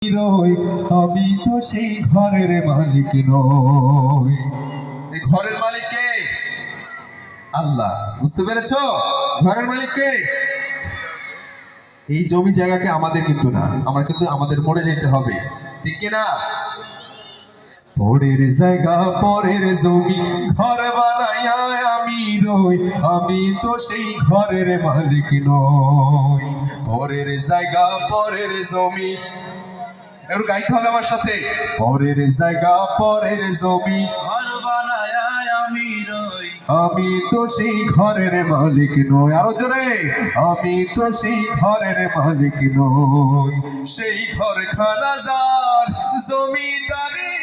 আমি তো সেই ঘরের মালিক নই। এই ঘরের মালিক কে? আল্লাহ। বুঝতে পেরেছো? ঘরের মালিক কে? এই জমি জায়গাকে আমাদের কিন্তু না, আমরা কিন্তু আমাদের মরে যেতে হবে, ঠিক কিনা? পরের জায়গা পরের জমি ঘর বানাইয়া আমি রই, আমি তো সেই ঘরের মালিক নই। পরের জায়গা পরের জমি, একটু গাইতে হবে আমার সাথে। পরের জায়গা পরের জমি ঘর বানায়া আমি রই, আমি তো সেই ঘরের মালিক নই। আরো জোরে, আমি তো সেই ঘরের মালিক নই। সেই ঘর খানা যার জমিদারি,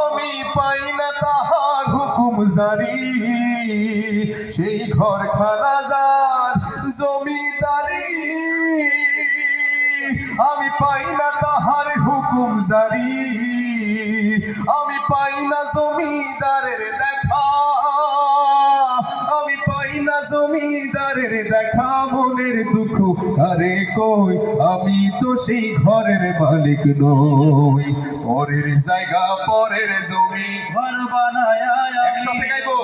আমি পাই না তাহার হুকুম জারি। সেই ঘর খানা যার জমিদারি, আমি পাই না তাহার হুকুম জারি। আমি পাই না জমিদারের দেখা, আমি পাই না জমিদারের দেখা। মনের দুঃখ আরে কই, আমি তো সেই ঘরের মালিক নই। পরের জায়গা পরের জমি ঘর বানায়া একসাথে গাইবো।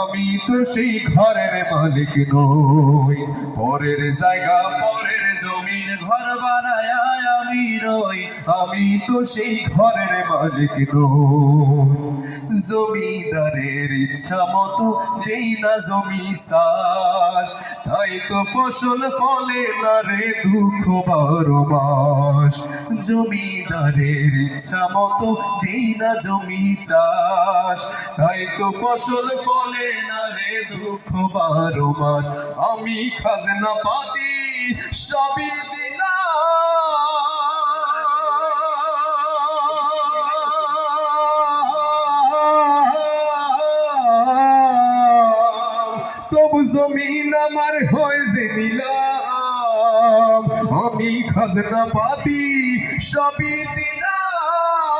আমি তো সেই ঘরের মালিক নই। পরের জায়গা পরের জমি ঘর বানায়া আমি রই, আমি তো সেই ঘরের মালিক নই। জমিদারের ইচ্ছা মতো দেই না জমি চাষ, তাই তো ফসল ফলে না রে দুঃখ 12 মাস। জমিদারের ইচ্ছা মতো দেই না জমি চাষ, তাই তো ফসল ফলে না রে দুঃখ 12 মাস। আমি খাজনা পাতি সবই তবু জমিন আমার হয়ে যে নিলাম। আমি খাজনা পাতি সবই দিলাম,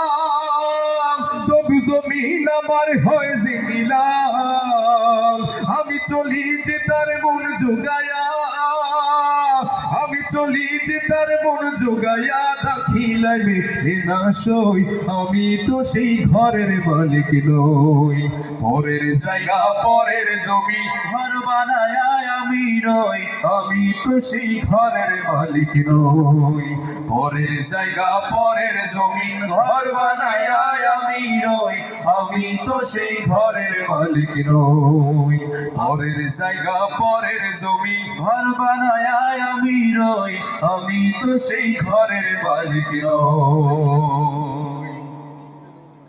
তবু জমিন আমার হয়ে যে নিলাম। আমি চলি যে তার মন জোগায়া, আমি চলি যে তার মন জোগায়া দাখিলাইবে এ না সই। আমি তো সেই ঘরের মালিক নই। পরের জায়গা পরের জমি ঘর বানায়া আমি রই, আমি তো সেই ঘরের মালিক নই। পরের জায়গা পরের জমি ঘর বানায়া আমি রই, আমি তো সেই ঘরের মালিক নই। পরের জায়গা পরের জমি ঘর বানায়া আমি রই, আমি তো সেই ঘরের মালিক নই।